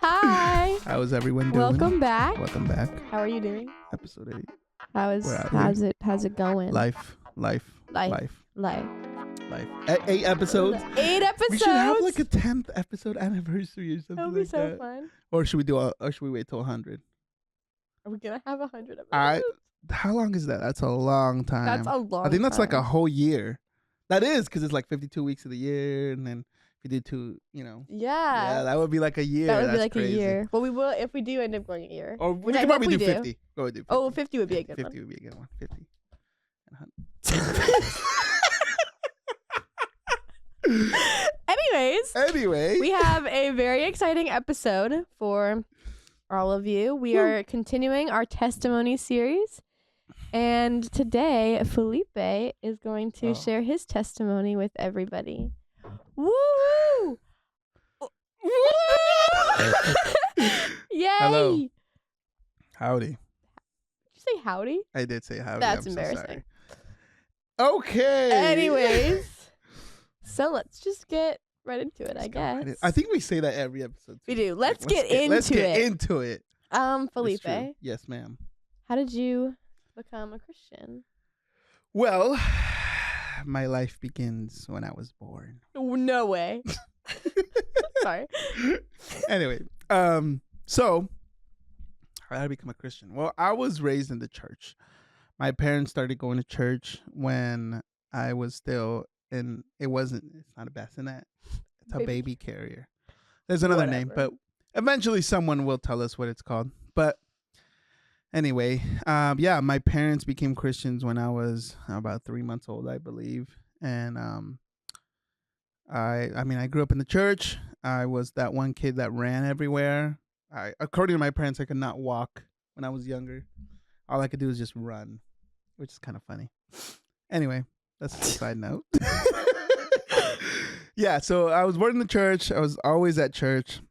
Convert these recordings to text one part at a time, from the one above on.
Hi. How is everyone doing? Welcome back. Welcome back. How are you doing? Episode 8. How's it going? Life. Life. 8 episodes. 8 episodes. We should have like a 10th episode anniversary or something That would be like so that. fun. Or should we wait till 100? Are we gonna have 100 episodes? How long is that? That's a long time. That's a long I think that's like a time. whole year. That is because it's like 52 weeks of the year, and then if you do 2, Yeah. that would be like a year. That would be That's like crazy. a year. Well, we will if we do end up going a year. Or we Which I can hope probably we do do. 50. Go ahead, do 50. Oh, 50 would be a good 50 one. would be a good one. 50 and 100. Anyways, we have a very exciting episode for all of you. We are continuing our testimony series. And today, Felipe is going to share his testimony with everybody. Woo! Yay! Hello. Howdy. Did you say howdy? I did say howdy. That's I'm embarrassing. So sorry. Okay. Anyways, so let's just get right into it, I guess. I think we say that every episode. We do. Let's get Let's get into it. Felipe. Yes, ma'am. How did you become a Christian? Well, my life begins when I was born. No way. Sorry. Anyway, so how did I become a Christian? Well, I was raised in the church. My parents started going to church when I was still in. It's not a bassinet. It's a baby carrier. There's another name, but eventually someone will tell us what it's called. But anyway, my parents became Christians when I was about 3 months old, I believe. And I grew up in the church. I was that one kid that ran everywhere. According to my parents, I could not walk when I was younger. All I could do was just run, which is kind of funny. Anyway, that's a side note. Yeah, so I was born in the church. I was always at church.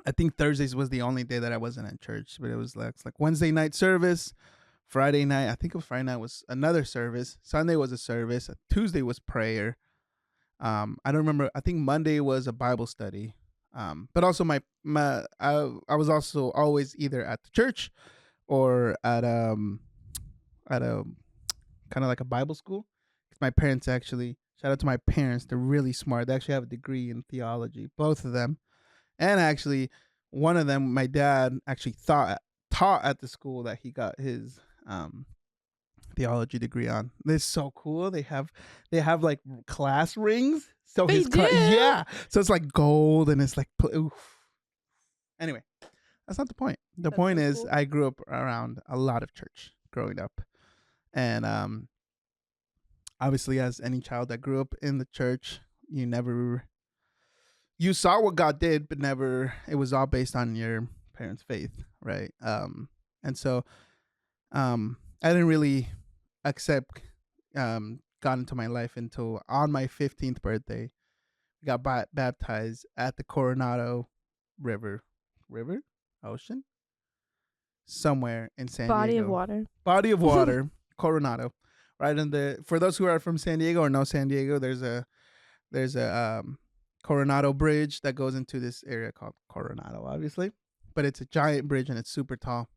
I think Thursdays was the only day that I wasn't at church, but it was like Wednesday night service, Friday night. I think Friday night was another service. Sunday was a service. Tuesday was prayer. I don't remember. I think Monday was a Bible study. But also I was also always either at the church or at a kind of like a Bible school. My parents actually, shout out to my parents, they're really smart. They actually have a degree in theology, both of them. And actually, one of them, my dad actually taught at the school that he got his theology degree on. It's so cool. They have like class rings. So they do? Yeah. So it's like gold and it's like oof. Anyway, that's not the point. The point is cool. I grew up around a lot of church growing up. And obviously, as any child that grew up in the church, you saw what God did, but never, it was all based on your parents' faith, right? And so I didn't really accept God into my life until on my 15th birthday. We got baptized at the Coronado Ocean? Somewhere in San Diego. Body of water, Coronado. Right for those who are from San Diego or know San Diego, there's a Coronado Bridge that goes into this area called Coronado, obviously. But it's a giant bridge and it's super tall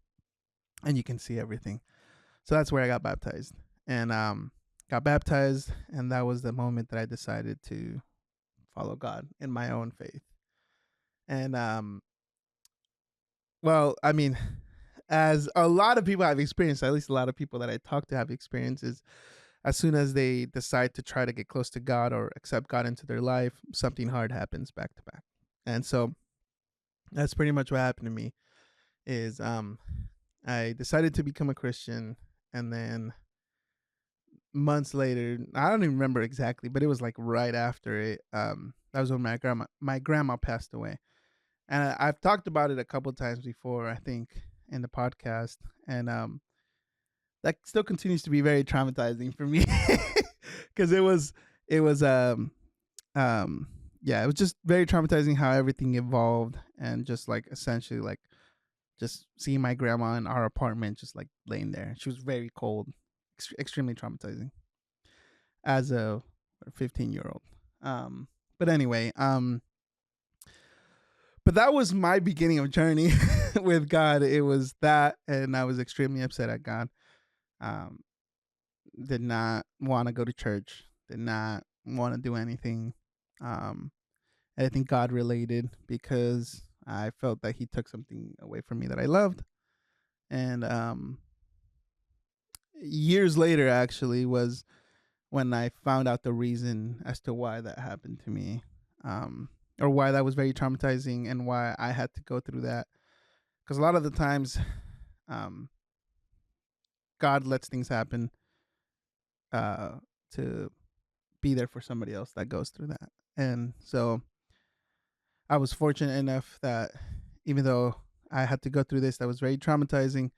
and you can see everything. So that's where I got baptized. And and that was the moment that I decided to follow God in my own faith. And as a lot of people have experienced, at least a lot of people that I talk to have experienced, is as soon as they decide to try to get close to God or accept God into their life, something hard happens back to back. And so that's pretty much what happened to me is I decided to become a Christian, and then months later, I don't even remember exactly, but it was like right after it, that was when my grandma passed away. And I've talked about it a couple of times before, I think, in the podcast. And that still continues to be very traumatizing for me because it was just very traumatizing how everything evolved, and just like essentially like just seeing my grandma in our apartment just like laying there. She was very cold, extremely traumatizing as a 15-year-old. But anyway, but that was my beginning of journey with God. It was that, and I was extremely upset at God. Um, did not want to go to church. Did not want to do anything, um, anything God related, because I felt that He took something away from me that I loved. And years later, actually, was when I found out the reason as to why that happened to me, or why that was very traumatizing, and why I had to go through that. Because a lot of the times, um, God lets things happen uh, to be there for somebody else that goes through that. And so I was fortunate enough that even though I had to go through this, that was very traumatizing.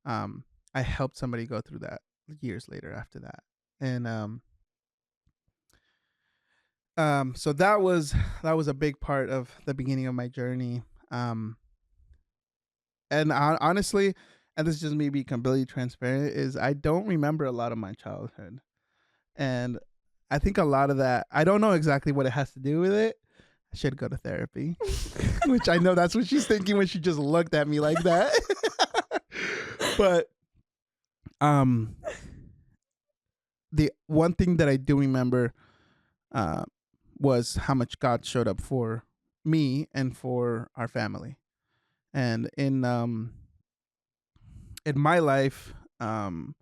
Um, I helped somebody go through that years later after that. And so that was a big part of the beginning of my journey. Um, and honestly, and this is just me being completely transparent, is I don't remember a lot of my childhood. And I think a lot of that, I don't know exactly what it has to do with it. I should go to therapy, which I know that's what she's thinking when she just looked at me like that. But the one thing that I do remember uh, was how much God showed up for me and for our family. And in my life, there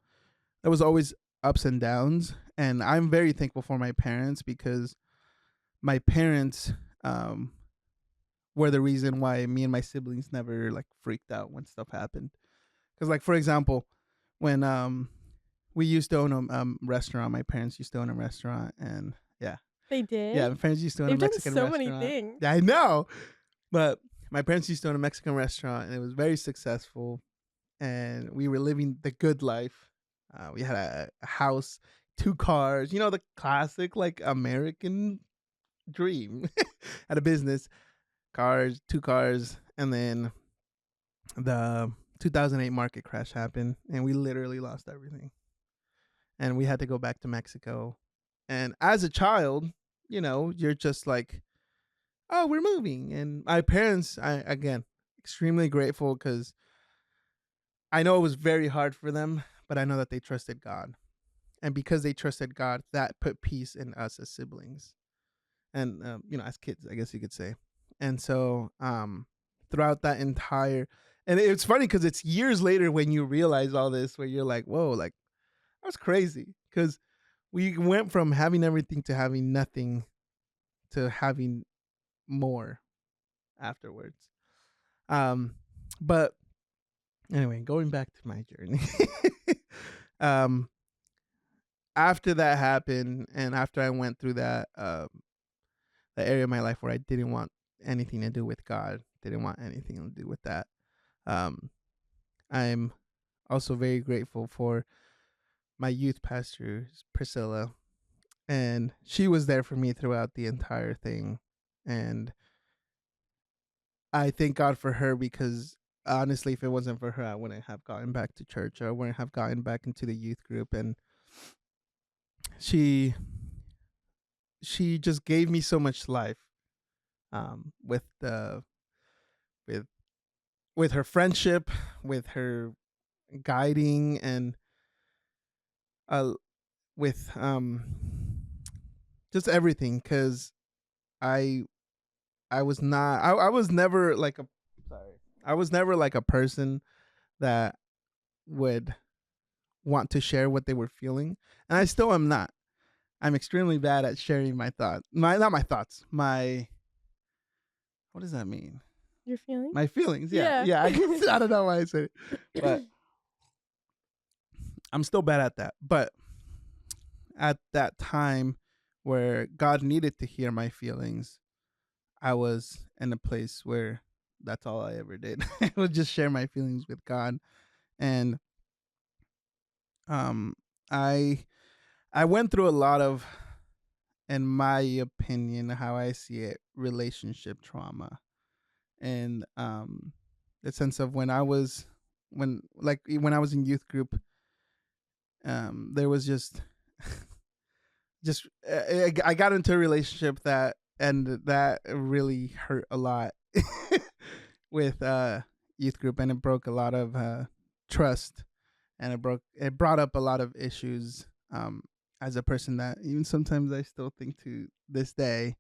was always ups and downs, and I'm very thankful for my parents, because my parents were the reason why me and my siblings never like freaked out when stuff happened. Because, like, for example, when we used to own a restaurant, my parents used to own a restaurant, and yeah, They did? yeah, my parents used to own They've a done Mexican so restaurant. many things. Yeah, I know, but my parents used to own a Mexican restaurant, and it was very successful, and we were living the good life. We had a house, 2 cars, the classic like American dream. Had a business, cars, 2 cars, and then the 2008 market crash happened, and we literally lost everything, and we had to go back to Mexico. And as a child, you're just like, oh, we're moving. And my parents, I again extremely grateful, because I know it was very hard for them, but I know that they trusted God. And because they trusted God, that put peace in us as siblings, and as kids, I guess you could say. And so throughout that entire, and it's funny because it's years later when you realize all this, where you're like, whoa, like, that was crazy, because we went from having everything to having nothing to having more afterwards. But anyway, going back to my journey. um After that happened, and after I went through that the area of my life where I didn't want anything to do with God, didn't want anything to do with that, um I'm also very grateful for my youth pastor, Priscilla, and she was there for me throughout the entire thing. And I thank God for her, because honestly, if it wasn't for her, I wouldn't have gotten back to church, or I wouldn't have gotten back into the youth group. And she she just gave me so much life, with the with with her friendship, with her guiding, and uh with just everything. Because I I was not I was never like a sorry I was never like a person that would want to share what they were feeling, and I still am not. I'm extremely bad at sharing my thoughts. Not my thoughts. My What does that mean? Your feelings? My feelings. Yeah, yeah. I don't know why I said it, but I'm still bad at that. But at that time where God needed to hear my feelings, I was in a place where that's all I ever did. I would just share my feelings with God. And um, I I went through a lot of, in my opinion, how I see it, relationship trauma. And the sense of when I was in youth group, there was just I got into a relationship that and that really hurt a lot with youth group, and it broke a lot of trust, and it brought up a lot of issues, as a person that even sometimes I still think to this day.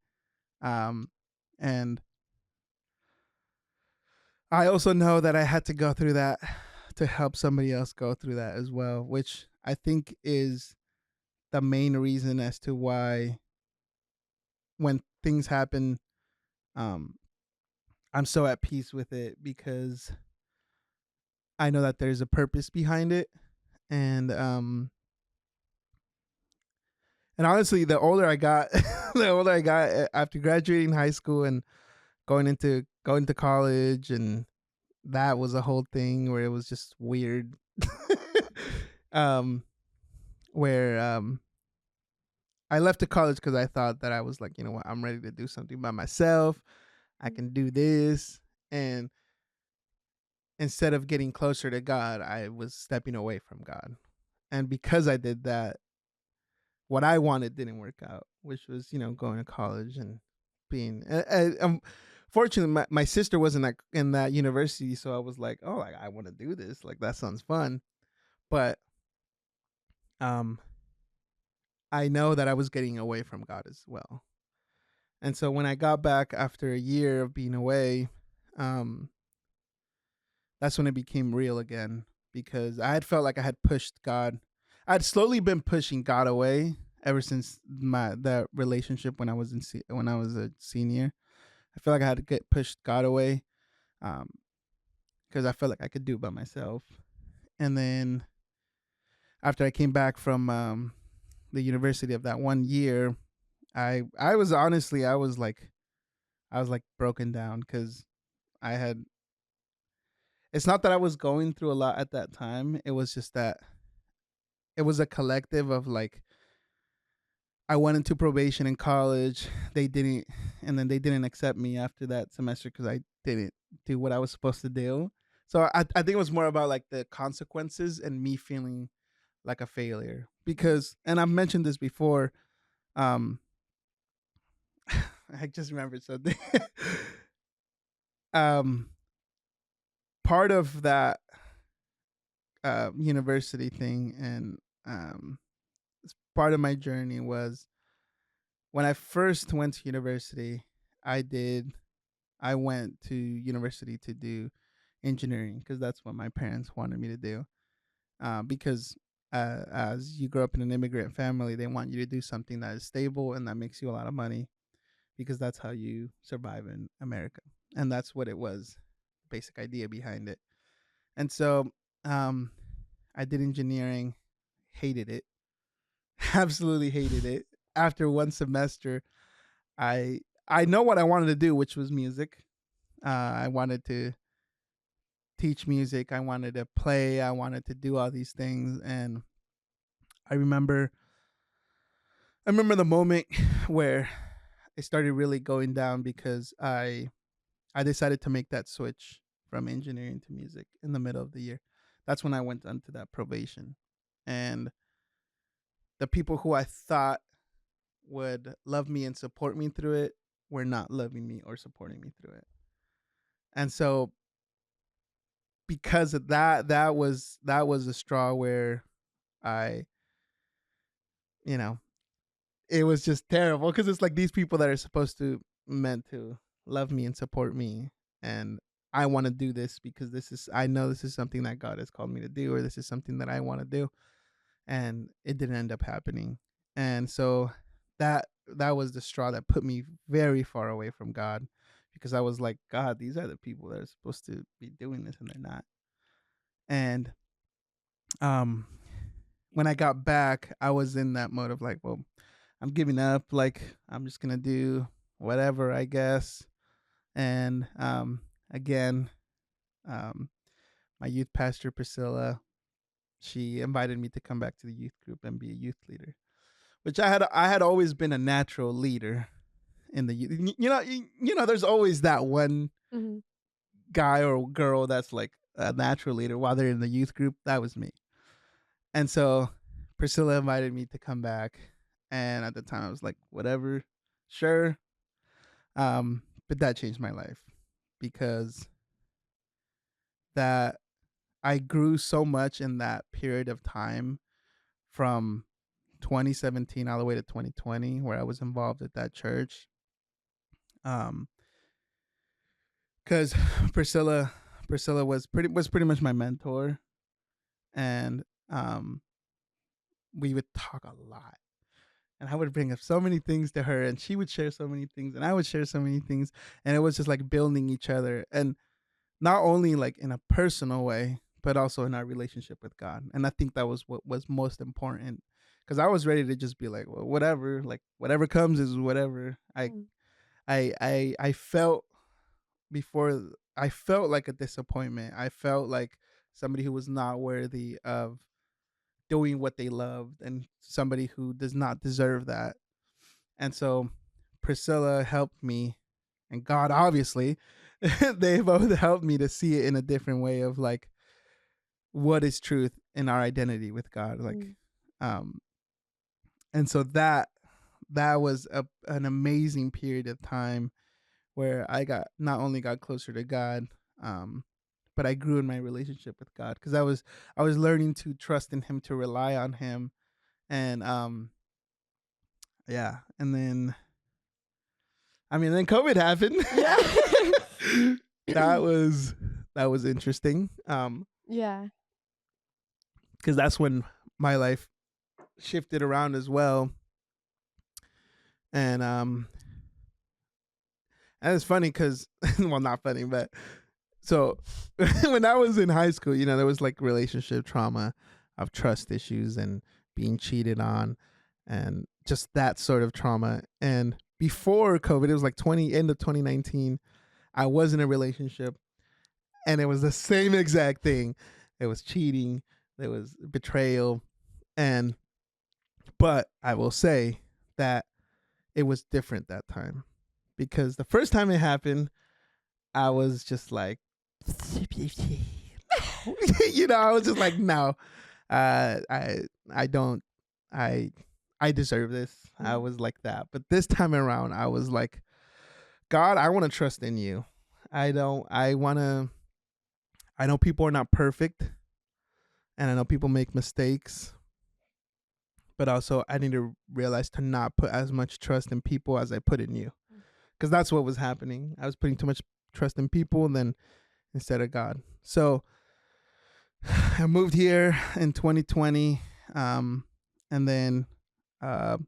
Um, and I also know that I had to go through that to help somebody else go through that as well, which I think is the main reason as to why when things happen, um, I'm so at peace with it, because I know that there's a purpose behind it. And honestly, the older I got, the older I got after graduating high school and going to college, and that was a whole thing where it was just weird. um, where I left the college because I thought that I was like, you know what, I'm ready to do something by myself. I can do this, and instead of getting closer to God, I was stepping away from God. And because I did that, what I wanted didn't work out, which was, going to college and being. Fortunately, my sister wasn't in that university, so I was like, oh, like, I want to do this. Like, that sounds fun. But um, I know that I was getting away from God as well. And so when I got back after a year of being away, um, that's when it became real again, because I had felt like I had pushed God. I'd slowly been pushing God away ever since that relationship when I was when I was a senior. I feel like I had to get pushed God away, because I felt like I could do it by myself. And then after I came back from the university of that one year, I was honestly I was like broken down, because I had. It's not that I was going through a lot at that time. It was just that it was a collective of like, I went into probation in college. They didn't, and then they didn't accept me after that semester because I didn't do what I was supposed to do. So I think it was more about like the consequences and me feeling like a failure, because, and I've mentioned this before. Um, I just remembered something. um, Part of that university thing, and part of my journey was when I first went to university. I did I went to university to do engineering because that's what my parents wanted me to do. Because as you grow up in an immigrant family, they want you to do something that is stable and that makes you a lot of money, because that's how you survive in America. And that's what it was, basic idea behind it. And so um, I did engineering, hated it, absolutely hated it. After one semester, I I know what I wanted to do, which was music. I wanted to teach music. I wanted to play. I wanted to do all these things. And I remember, I remember the moment where it started really going down, because I decided to make that switch from engineering to music in the middle of the year. That's when I went onto that probation, and the people who I thought would love me and support me through it were not loving me or supporting me through it. And so because of that, that was a straw where I, you know, it was just terrible, because it's like these people that are supposed to meant to love me and support me, and I want to do this because I know this is something that God has called me to do, or this is something that I want to do, and it didn't end up happening. And so that was the straw that put me very far away from God, because I was like, God, these are the people that are supposed to be doing this and they're not. And um when I got back, I was in that mode of like, well, I'm giving up. Like, I'm just gonna do whatever, I guess. And again, um, my youth pastor Priscilla, she invited me to come back to the youth group and be a youth leader, which I had always been a natural leader in the youth. There's always that one Mm-hmm. guy or girl that's like a natural leader while they're in the youth group. That was me. And so Priscilla invited me to come back, and at the time I was like, whatever, sure. But that changed my life because that I grew so much in that period of time from 2017 all the way to 2020 where I was involved at that church. Um, because Priscilla Priscilla was pretty much my mentor, and we would talk a lot, and I would bring up so many things to her, and she would share so many things, and I would share so many things, and it was just like building each other, and not only like in a personal way, but also in our relationship with God. And I think that was what was most important, because I was ready to just be like, well, whatever, like whatever comes is whatever. Mm. I felt before I felt like a disappointment. I felt like somebody who was not worthy of doing what they loved and somebody who does not deserve that. And so Priscilla helped me, and God obviously they both helped me to see it in a different way of like what is truth in our identity with God. Like um and so that was an amazing period of time where I got not only got closer to God, um, but I grew in my relationship with God because I was learning to trust in Him, to rely on Him, and yeah, and then I mean then COVID happened. Yeah. that was that was interesting. Yeah. Because that's when my life shifted around as well, and and it's funny because well, not funny, but so when I was in high school, you know, there was like relationship trauma of trust issues and being cheated on and just that sort of trauma. And before COVID, it was like end of 2019, I was in a relationship and it was the same exact thing. It was cheating, there was betrayal, and but I will say that it was different that time because the first time it happened, I was just like, you know, I was just like, no, I don't, I, I deserve this. I was like that, but this time around, I was like, God, I want to trust in you. I don't. I want to. I know people are not perfect, and I know people make mistakes, but also I need to realize to not put as much trust in people as I put in you, because that's what was happening. I was putting too much trust in people, and then instead of God. So I moved here in 2020, and then, uh,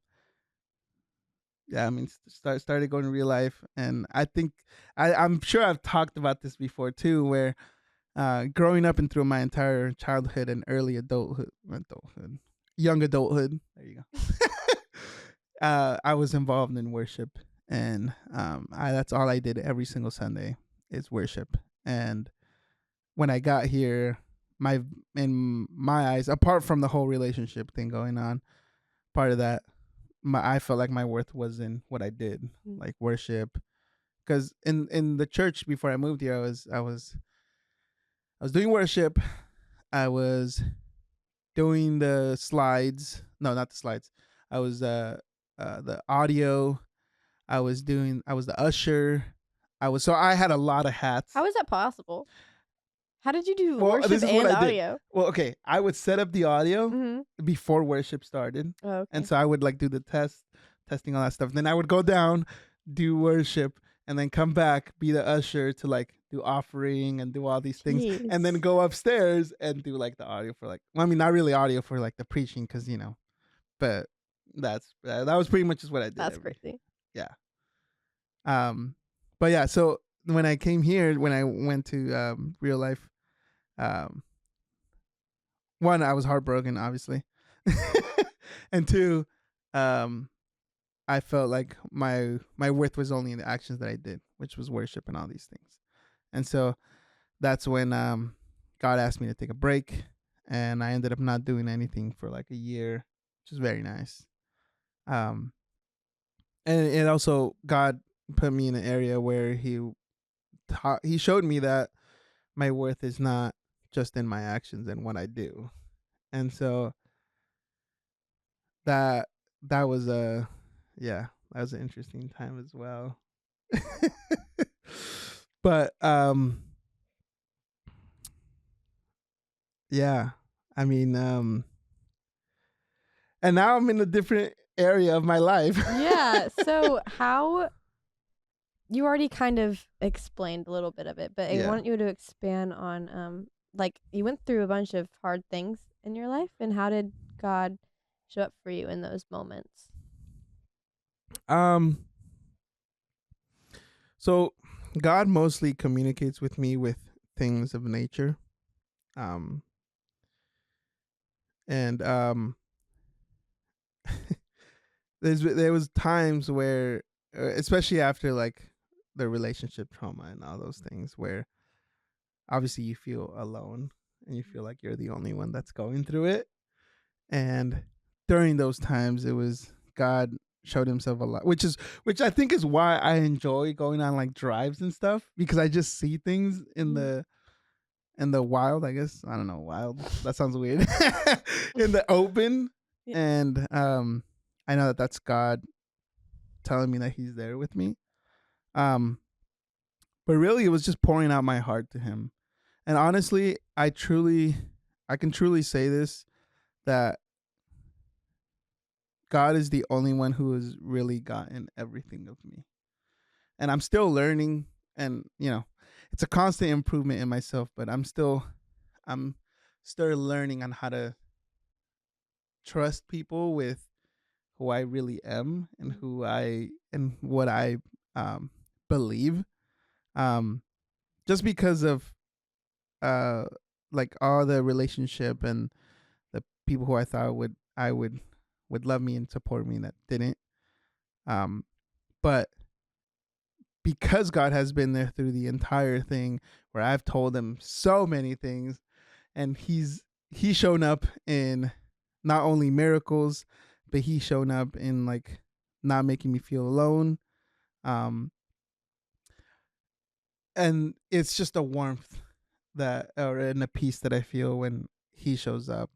yeah, I mean, started going to real life, and I think I'm sure I've talked about this before too, where growing up and through my entire childhood and early young adulthood, there you go. I was involved in worship, and that's all I did every single Sunday is worship, and when I got here, in my eyes, apart from the whole relationship thing going on, part of that, I felt like my worth was in what I did, like worship. Because in the church before I moved here, I was doing worship. I was doing the slides. No, not the slides. I was the audio. I was the usher. I had a lot of hats. How is that possible? How did you do Well, worship this is what and I did. audio? Well, okay, I would set up the audio before worship started, Oh, okay. and so I would like do the testing, all that stuff. Then I would go down, do worship, and then come back, be the usher to like do offering and do all these things, and then go upstairs and do like the audio for like. Well, I mean, not really audio for like the preaching, because you know, but that was pretty much just what I did. That's crazy. Yeah. But yeah, so when I came here, when I went to real life, um, one, I was heartbroken, obviously, and two, um, I felt like my worth was only in the actions that I did, which was worship and all these things. And so that's when God asked me to take a break, and I ended up not doing anything for like a year, which is very nice. Um, and also God put me in an area where he showed me that my worth is not just in my actions and what I do. And so that that was a yeah, that was an interesting time as well. But yeah, I mean, and now I'm in a different area of my life. Yeah. So how you already kind of explained a little bit of it, but I Yeah. want you to expand on like you went through a bunch of hard things in your life, and how did God show up for you in those moments? Um. So God mostly communicates with me with things of nature. Um. And there was times where, especially after like the relationship trauma and all those things, where obviously you feel alone and you feel like you're the only one that's going through it. And during those times, it was God showed himself a lot, which I think is why I enjoy going on like drives and stuff, because I just see things in the wild, I guess. I don't know, wild. That sounds weird. In the open. Yeah. And I know that that's God telling me that he's there with me. Um but really it was just pouring out my heart to him. And honestly, I can truly say this, that God is the only one who has really gotten everything of me. And I'm still learning, and it's a constant improvement in myself, but I'm still learning on how to trust people with who I really am and who I and what I um believe. Um just because of uh like all the relationship and the people who I thought would love me and support me that didn't. Um but because God has been there through the entire thing, where I've told him so many things, and he's shown up in not only miracles, but he's shown up in like not making me feel alone. Um and it's just a warmth that, or in a peace that I feel when he shows up.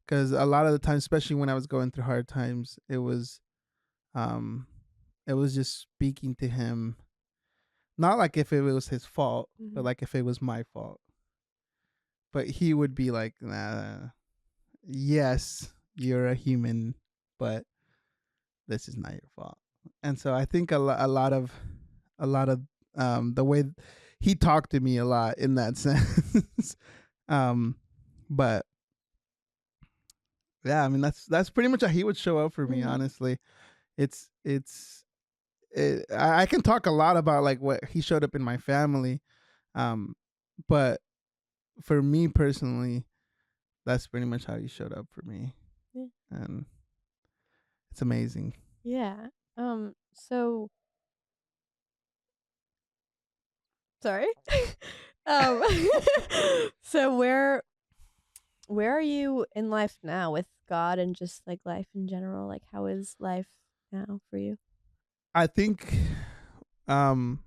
Because a lot of the time, especially when I was going through hard times, um it was just speaking to him, not like if it was his fault, but like if it was my fault. But he would be like, nah, yes, you're a human, but this is not your fault. And so I think a lot of the way he talked to me a lot in that sense. um but yeah, I mean that's pretty much how he would show up for me, honestly. I can talk a lot about like what he showed up in my family, um but for me personally, that's pretty much how he showed up for me. Yeah. And it's amazing. Yeah. So sorry. um. So where are you in life now with God and just like life in general? Like, how is life now for you? I think um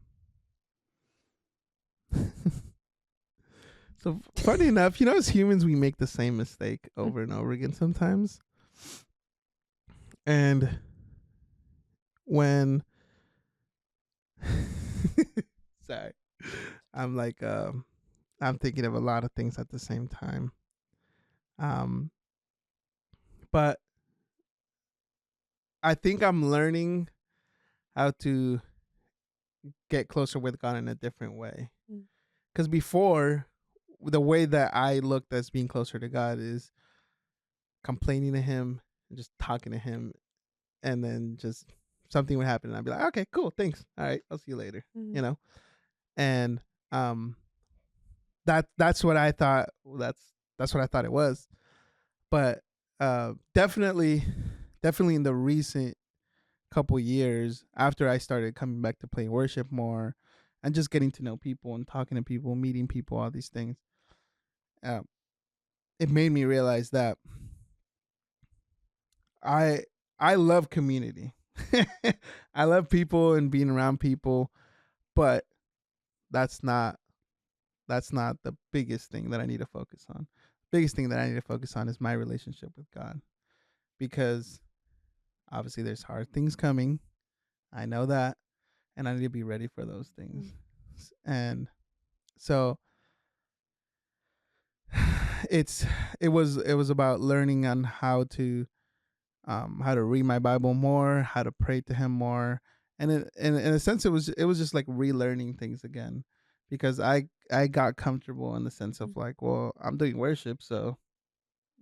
so funny enough, as humans we make the same mistake over and over again sometimes. And when sorry. I'm like I'm thinking of a lot of things at the same time. Um but I think I'm learning how to get closer with God in a different way. Cuz before, the way that I looked as being closer to God is complaining to him and just talking to him, and then just something would happen and I'd be like, okay, cool, thanks, all right, I'll see you later. And um that's what I thought. That's what I thought it was. But definitely in the recent couple years, after I started coming back to play worship more and just getting to know people and talking to people, meeting people, all these things, uh, it made me realize that I I love community. I love people and being around people, but that's not the biggest thing that I need to focus on. Biggest thing that I need to focus on is my relationship with God, because obviously there's hard things coming. I know that, and I need to be ready for those things. And so it was about learning on how to read my Bible more, how to pray to Him more, and in a sense, it was just like relearning things again, because I got comfortable in the sense of like, well, I'm doing worship, so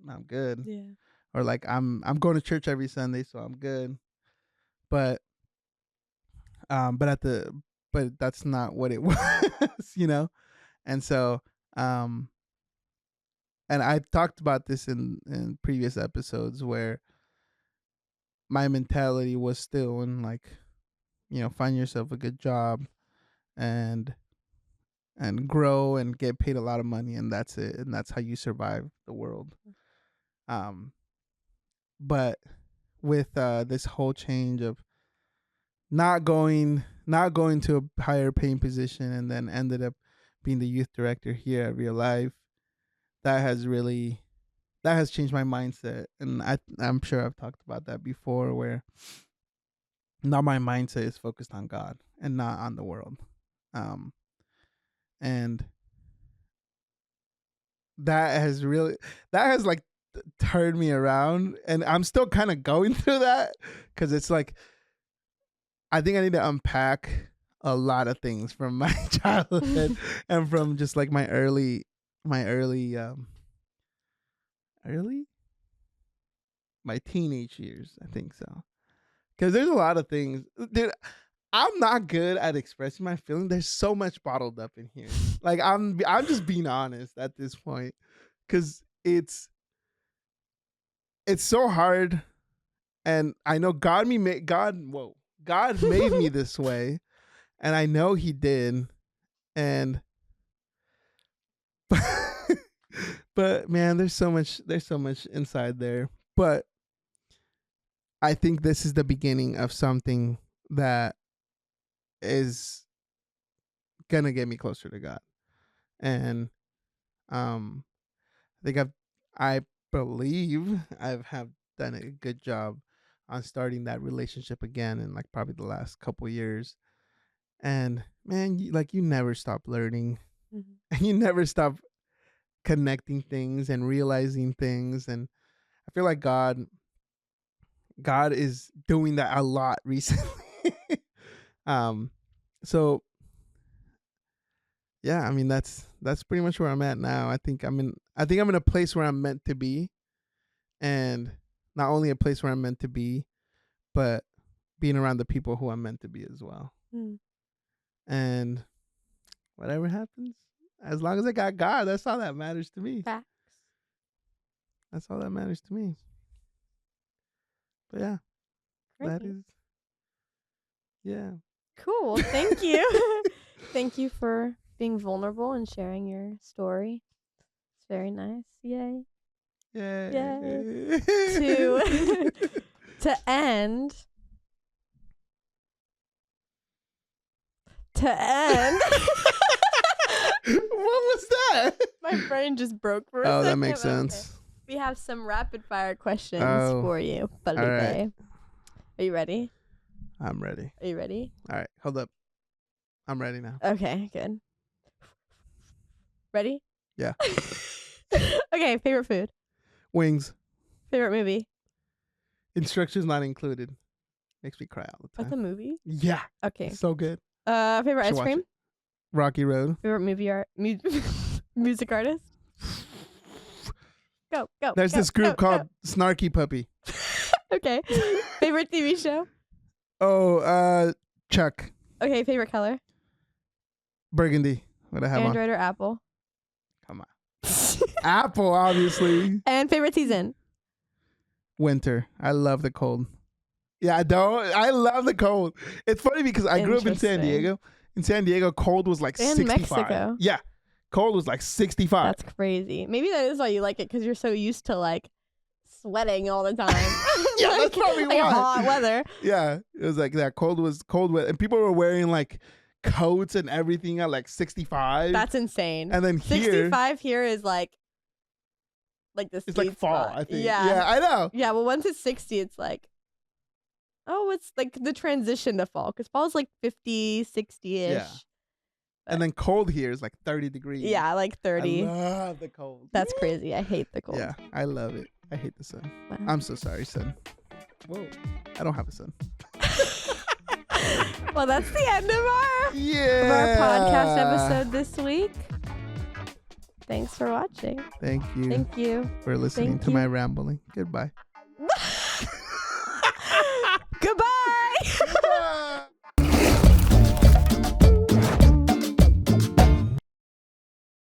I'm good, Yeah. or like I'm going to church every Sunday, so I'm good, but but that's not what it was, and so and I've talked about this in previous episodes where my mentality was still in like, find yourself a good job and grow and get paid a lot of money, and that's it, and that's how you survive the world. But with this whole change of not going to a higher paying position and then ended up being the youth director here at Real Life, that has changed my mindset, and I'm sure I've talked about that before, where now my mindset is focused on God and not on the world. And that has like turned me around, and I'm still kind of going through that, because it's like I think I need to unpack a lot of things from my childhood and from just like my early my teenage years, I think so. Because there's a lot of things, dude. I'm not good at expressing my feelings. There's so much bottled up in here. Like I'm just being honest at this point, because it's so hard, and I know God made me this way, and I know He did, and but man, there's so much inside there. But I think this is the beginning of something that is gonna get me closer to God. And I think I believe have done a good job on starting that relationship again in like probably the last couple years. And man, you never stop learning, and you never stop connecting things and realizing things. And I feel like God is doing that a lot recently. So yeah, I mean that's pretty much where I'm at now. I think I'm in a place where I'm meant to be, and not only a place where I'm meant to be, but being around the people who I'm meant to be as well. And whatever happens, as long as I got God, that's all that matters to me. Facts. That's all that matters to me. But yeah, Great. that is, yeah. Cool. Thank you. Thank you for being vulnerable and sharing your story. It's very nice. Yay. Yay. Yay. To end. What was that? My brain just broke for a second. Oh, that makes sense. Okay. We have some rapid fire questions for you, Felipe. All right. Are you ready? I'm ready. Are you ready? All right, hold up. I'm ready now. Okay, good. Ready? Yeah. Okay, favorite food? Wings. Favorite movie? Instructions not included. Makes me cry all the time. That's a movie? Yeah. Okay. So good. Favorite Should ice cream? Rocky Road. Favorite music artist? Go. There's this group called Snarky Puppy. Okay. Favorite TV show? Oh, Chuck. Okay, favorite color? Burgundy. What I have Android or Apple? Come on. Apple, obviously. And favorite season? Winter. I love the cold. Yeah, I love the cold. It's funny because I grew up in San Diego. In San Diego, cold was like 65. Mexico. Yeah. Cold was like 65. That's crazy. Maybe that is why you like it, because you're so used to like sweating all the time. Yeah, that's probably like why. Hot weather. Yeah, it was like that. Cold weather, and people were wearing like coats and everything at like 65. That's insane. And then here, 65 here is like the it's like fall, spot. I think. Yeah, I know. Yeah, well, once it's 60, it's like Oh, it's like the transition to fall, because fall is like 50, 60-ish. Yeah. And then cold here is like 30 degrees. Yeah, like 30. I love the cold. That's crazy. I hate the cold. Yeah, I love it. I hate the sun. Wow. I'm so sorry, son. Whoa. I don't have a son. Well, that's the end of our podcast episode this week. Thanks for watching. Thank you. Thank you for listening to my rambling. Goodbye.